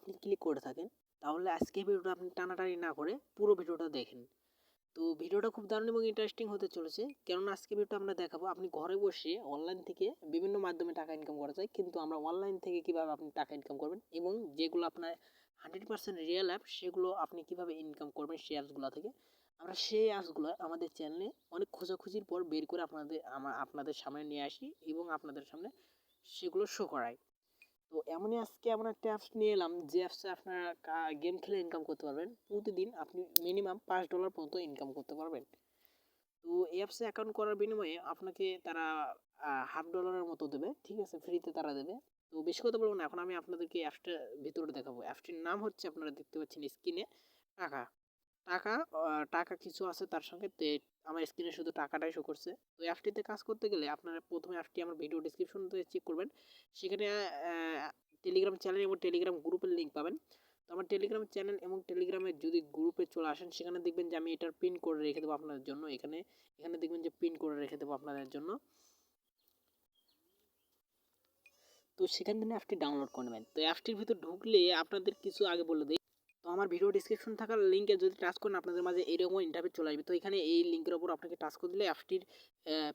আপনি ক্লিক করে থাকেন, তাহলে আজকে ভিডিওটা আপনি টানাটানি না করে পুরো ভিডিওটা দেখেন। তো ভিডিওটা খুব দারুণ এবং ইন্টারেস্টিং হতে চলেছে, কেননা আজকে ভিডিওটা আমরা দেখাবো আপনি ঘরে বসে অনলাইন থেকে বিভিন্ন মাধ্যমে টাকা ইনকাম করা যায়, কিন্তু আমরা অনলাইন থেকে কিভাবে আপনি টাকা ইনকাম করবেন এবং যেগুলো আপনার 100% রিয়েল অ্যাপ সেগুলো আপনি কিভাবে ইনকাম করবেন সেই অ্যাপসগুলো থেকে। আমরা সেই অ্যাপসগুলো আমাদের চ্যানেলে অনেক খোঁজাখুঁজির পর বের করে আপনাদের সামনে নিয়ে আসি এবং আপনাদের সামনে সেগুলো শো করাই। তো এমনই আজকে এমন একটা অ্যাপস নিয়ে এলাম যে অ্যাপসে আপনারা গেম খেলে ইনকাম করতে পারবেন। প্রতিদিন আপনি মিনিমাম $5 পর্যন্ত ইনকাম করতে পারবেন। তো এই অ্যাপসে অ্যাকাউন্ট করার বিনিময়ে আপনাকে তারা $50 মতো দেবে, ঠিক আছে, ফ্রিতে তারা দেবে। তো বেশি কথা বলবো না, এখন আমি আপনাদেরকে অ্যাপসটার ভিতরে দেখাবো। অ্যাপসটির নাম হচ্ছে, আপনারা দেখতে পাচ্ছেন স্ক্রিনে, টাকা টাকা টাকা কিছু আছে তার সঙ্গে। আমার স্ক্রিনে শুধু টাকাটাই শো করছে। তো অ্যাপটিতে কাজ করতে গেলে আপনারা প্রথমে অ্যাপটি আমার ভিডিও ডিসক্রিপশন থেকে চেক করবেন। সেখানে টেলিগ্রাম চ্যানেল এবং টেলিগ্রাম গ্রুপের লিঙ্ক পাবেন। তো আমার টেলিগ্রাম চ্যানেল এবং টেলিগ্রামের যদি গ্রুপে চলে আসেন, সেখানে দেখবেন যে আমি এটার পিন করে রেখে দেবো আপনাদের জন্য। এখানে এখানে দেখবেন যে পিন করে রেখে দেবো আপনাদের জন্য। তো সেখান থেকে অ্যাপটি ডাউনলোড করে নেবেন। তো অ্যাপটির ভিতর ঢুকলে আপনাদের কিছু আগে বলে দিই। তো আমার ভিডিও ডিসক্রিপশন থাকার লিঙ্কে যদি টাচ করেন, আপনাদের মাঝে এইরকম ইন্টারভিউ চলে আসবে। তো এখানে এই লিঙ্কের ওপর আপনাকে টাচ করে দিলে অ্যাপটির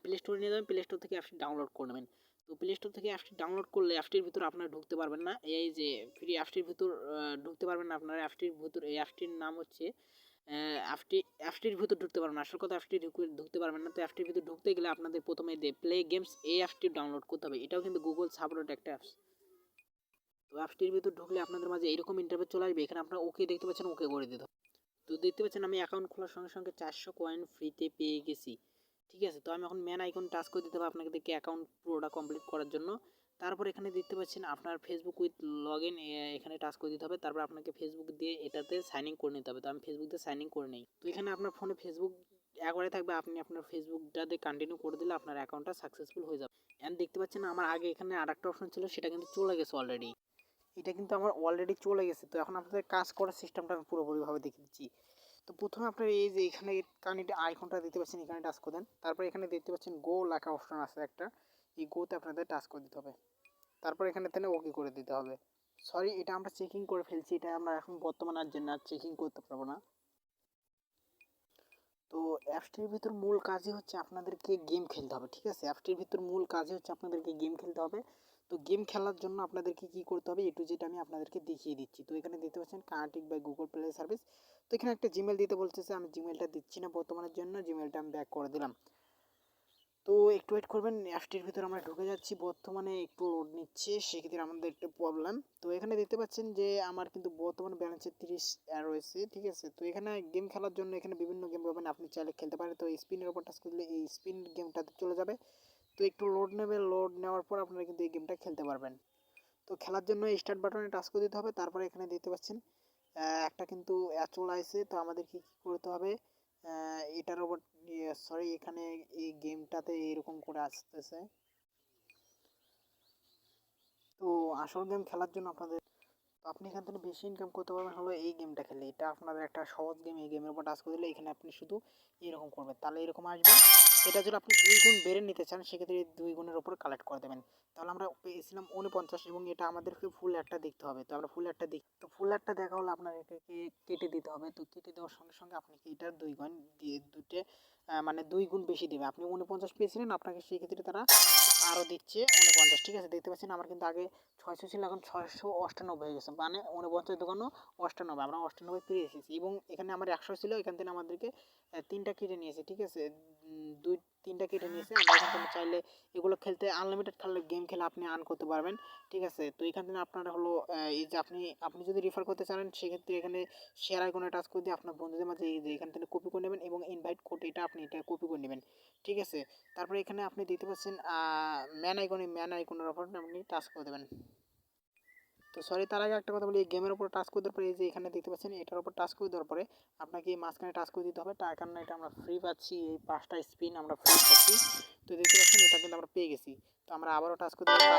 প্লে স্টোরে নিয়ে যাবেন। প্লে স্টোর থেকে অ্যাপটি ডাউনলোড করে নেবেন। তো প্লে স্টোর থেকে অ্যাপটি ডাউনলোড করলে অ্যাপটির ভিতর আপনারা ঢুকতে পারবেন না। এই যে ফ্রি অ্যাপটির ভিতর ঢুকতে পারবেন না আপনারা। অ্যাপটির ভিতর, এই অ্যাপটির নাম হচ্ছে অ্যাপটির ভিতর ঢুকতে পারবেন না। আসল কথা, অ্যাপটি ঢুকতে পারবেন না। তো অ্যাপটির ভিতর ঢুকতে গেলে আপনাদের প্রথমে প্লে গেমস এই অ্যাপটি ডাউনলোড করতে হবে। এটাও কিন্তু গুগল সাপোর্টেড একটা অ্যাপস। তো অ্যাপটির ভিতর ঢুকলে আপনাদের মাঝে এরকম ইন্টারভিউ চলে আসবে। এখানে আপনারা ওকে দেখতে পাচ্ছেন, ওকে করে দিতে হবে। তো দেখতে পাচ্ছেন আমি অ্যাকাউন্ট খোলার সঙ্গে সঙ্গে 400 কয়েন ফ্রিতে পেয়ে গেছি, ঠিক আছে। তো আমি এখন ম্যান আইকন টাচ করে দিতে হবে আপনাকে দেখে অ্যাকাউন্ট পুরোটা কমপ্লিট করার জন্য। তারপর এখানে দেখতে পাচ্ছেন আপনার ফেসবুক উইথ লগ ইন, এখানে টাচ করে দিতে হবে। তারপর আপনাকে ফেসবুক দিয়ে এটাতে সাইন ইন করে নিতে হবে। তো আমি ফেসবুক দিয়ে সাইন ইন করে নিই। তো এখানে আপনার ফোনে ফেসবুক একবারে থাকবে, আপনি আপনার ফেসবুকটাতে কন্টিনিউ করে দিলে আপনার অ্যাকাউন্টটা সাকসেসফুল হয়ে যাবে। অ্যান্ড দেখতে পাচ্ছেন আমার আগে এখানে আরেকটা অপশন ছিল, সেটা কিন্তু চলে গেছে অলরেডি। এটা কিন্তু আমার অলরেডি চলে গেছে। তো এখন আপনাদের কাজ করার সিস্টেমটা আমি পুরোপুরিভাবে দেখিয়ে দিচ্ছি। তো প্রথমে আপনার এই যে এখানে কানেক্ট আইকনটা দিতে পাচ্ছেন, এখানে টাচ করে দেন। তারপর এখানে দেখতে পাচ্ছেন গো লেখা অপশন আছে একটা, এই গোতে আপনাদের টাচ করে দিতে হবে। তারপর এখানে তেনে ওকে করে দিতে হবে। সরি, এটা আমরা চেকিং করে ফেলছি, এটা আমরা এখন বর্তমানে আর জন্য চেকিং করতে পারবো না। তো অ্যাপসটির ভিতর মূল কাজই হচ্ছে আপনাদেরকে গেম খেলতে হবে, ঠিক আছে। অ্যাপসটির ভিতর মূল কাজই হচ্ছে আপনাদেরকে গেম খেলতে হবে। তো গেম খেলার জন্য আপনাদেরকে কী করতে হবে, এ টু জেড আমি আপনাদেরকে দেখিয়ে দিচ্ছি। তো এখানে দেখতে পাচ্ছেন connecting by Google play service. তো এখানে একটা জিমেল দিতে বলতেছে, আমি জিমেলটা দিচ্ছি না বর্তমানের জন্য, জিমেলটা আমি ব্যাক করে দিলাম। তো একটু ওয়েট করবেন, অ্যাপসটির ভিতরে আমরা ঢুকে যাচ্ছি। বর্তমানে একটু লোড নিচ্ছে, সেক্ষেত্রে আমাদের একটু প্রবলেম। তো এখানে দেখতে পাচ্ছেন যে আমার কিন্তু বর্তমানে ব্যালেন্সে 30 রয়েছে, ঠিক আছে। তো এখানে গেম খেলার জন্য এখানে বিভিন্ন গেম পাবেন, আপনি চাইলে খেলতে পারেন। তো স্পিনের উপর টাচ করলে এই স্পিন গেমটাতে চলে যাবে। তো একটু লোড নেবে, লোড নেওয়ার পর আপনারা কিন্তু এই গেমটা খেলতে পারবেন। তো খেলার জন্য স্টার্ট বাটনে টাচ করে দিতে হবে। তারপরে এখানে দেখতে পাচ্ছেন একটা কিন্তু চলে আসছে। তো আমাদের কি করতে হবে, এটার ওপর, সরি, এখানে এই গেমটাতে এরকম করে আসতেছে। তো আসল গেম খেলার জন্য আপনাদের, তো আপনি এখান থেকে বেশি ইনকাম করতে পারবেন হলো এই গেমটা খেলে। এটা আপনাদের একটা সহজ গেম। এই গেমের উপর টাচ করে দিলে এখানে আপনি শুধু এরকম করবেন, তাহলে এরকম আসবে। এটা যদি আপনি 2 গুণ বেড়ে নিতে চান, সেক্ষেত্রে 2 গুণের উপর কালেক্ট করে দেবেন। তাহলে আমরা পেয়েছিলাম 49 এবং এটা আমাদেরকে ফুল একটা দেখতে হবে। তো আমরা ফুল একটা দেখি। তো ফুল একটা দেখা হলে আপনার এটাকে কেটে দিতে হবে। তো কেটে দেওয়ার সঙ্গে সঙ্গে আপনি এটার 2 গুণ দিয়ে দুটো মানে 2 গুণ বেশি দেবে। আপনি 49 পেয়েছিলেন, আপনাকে সেই ক্ষেত্রে তারা আরও দিচ্ছে 49, ঠিক আছে। দেখতে পাচ্ছেন আমার কিন্তু আগে 600 ছিল, এখন 698 হয়ে গেছে, মানে 49 দোকানও 98, আমরা 98 পেয়ে এসেছি। এবং এখানে আমার 100 ছিল, এখান থেকে আমাদেরকে 3টা কেটে নিয়েছে, ঠিক আছে। 3টা কেটে নিয়েছে। আমরা এখান থেকে চাইলে এগুলো খেলতে আনলিমিটেড খেললে গেম খেলে আপনি আর্ন করতে পারবেন, ঠিক আছে। তো এখান থেকে আপনারা হলো এই যে আপনি যদি রেফার করতে চান, সেক্ষেত্রে এখানে শেয়ার আইকনে টাচ করে দিয়ে আপনার বন্ধুদের মাঝে এই যে এখান থেকে কপি করে নেবেন এবং ইনভাইট কোড এটা আপনি এটা কপি করে নেবেন, ঠিক আছে। তারপরে এখানে আপনি দেখতে পাচ্ছেন ম্যান আইকনের ওপর আপনি টাচ করে দেবেন। তো সরি, তার আগে একটা কথা বলি, এই গেমের উপর টাচ করে দেওয়ার পরে এই যে এখানে দেখতে পাচ্ছেন এটার উপর টাচ করে দেওয়ার পরে আপনাকে এই মাঝখানে টাচ করে দিতে হবে। তার কারণে এটা আমরা ফ্রি পাচ্ছি, এই 5টা স্পিন আমরা ফ্রি পাচ্ছি। তো দেখতে পাচ্ছেন এটা কিন্তু আমরা পেয়ে গেছি। তো আমরা আবারও টাচ করে দেবো,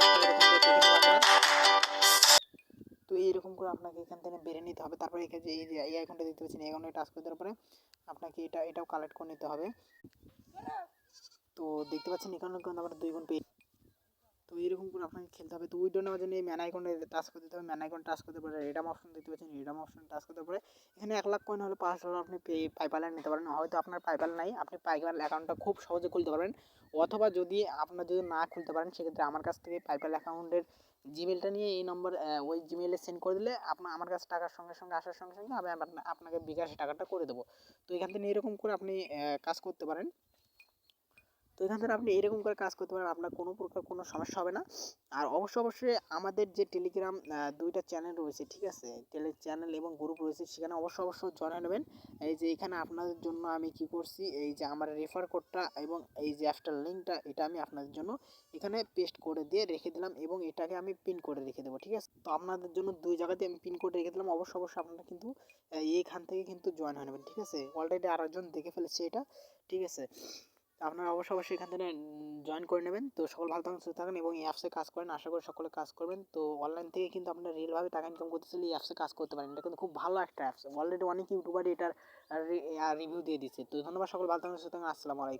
তো এইরকম করে আপনাকে এখান থেকে বেড়ে নিতে হবে। তারপরে এখানে এই যে এই আইকনটা দেখতে পাচ্ছেন, এই আইকনে টাচ করে দেওয়ার পরে আপনাকে এটাও কালেক্ট করে নিতে হবে। তো দেখতে পাচ্ছেন এখানে কিন্তু আমরা 2 গুণ পেয়ে। তো তো এরকম করে আপনাকে খেলতে হবে। তো উইড্রো নেওয়ার জন্য এই ম্যান আইকনে টাচ করে দিতে হবে, ম্যান আইকন টাচ করতে পারে, রেডাম অপশন দেখতে পাচ্ছেন, রেডাম অপশন টাচ করতে পারে। এখানে 1 লাখ কয়েন হলে $5 আপনি পাইপালে নিতে পারেন। হয়তো আপনার পাইপাল নাই, আপনি পাইপাল অ্যাকাউন্টটা খুব সহজে খুলতে পারবেন। অথবা যদি আপনার যদি না খুলতে পারেন, সেক্ষেত্রে আমার কাছ থেকে পাইপাল অ্যাকাউন্টের জিমেলটা নিয়ে এই নম্বর ওই জিমেলে সেন্ড করে দিলে আমার কাছে টাকার সঙ্গে সঙ্গে আসার সঙ্গে সঙ্গে আমি আপনাকে বিকাশে টাকাটা করে দেবো। তো এখান থেকে এরকম করে আপনি কাজ করতে পারেন। তো এখান থেকে আপনি এরকম করে কাজ করতে পারেন, আপনার কোনো প্রকার কোনো সমস্যা হবে না। আর অবশ্যই আমাদের যে টেলিগ্রাম 2টা চ্যানেল রয়েছে, ঠিক আছে, চ্যানেল এবং গ্রুপ রয়েছে, সেখানে অবশ্যই জয়েন হয়ে নেবেন। এই যে এখানে আপনাদের জন্য আমি কি করছি, এই যে আমার রেফার কোডটা এবং এই যে অ্যাপটার লিঙ্কটা, এটা আমি আপনাদের জন্য এখানে পেস্ট করে দিয়ে রেখে দিলাম এবং এটাকে আমি পিন করে রেখে দেবো, ঠিক আছে। তো আপনাদের জন্য 2 জায়গাতে আমি পিন করে রেখে দিলাম। অবশ্যই আপনারা কিন্তু এইখান থেকে কিন্তু জয়েন হয়ে নেবেন, ঠিক আছে। অলরেডি আরেকজন দেখে ফেলেছে এটা, ঠিক আছে। আপনারা অবশ্যই এখান থেকে জয়েন করে নেবেন। তো সকল ভালো থাকুন, সুস্থ থাকুন এবং এই অ্যাপসে কাজ করেন। আশা করি সকলে কাজ করবেন। তো অনলাইন থেকে কিন্তু আপনারা রিয়েলভাবে টাকা ইনকাম করতে চাইলে এই অ্যাপসে কাজ করতে পারেন। এটা কিন্তু খুব ভালো একটা অ্যাপস। অলরেডি অনেক ইউটিউবারই এটার রিভিউ দিয়ে দিচ্ছে। তো ধন্যবাদ, সকল ভালো থাকুন, সুস্থ থাকুন। আসসালামু আলাইকুম।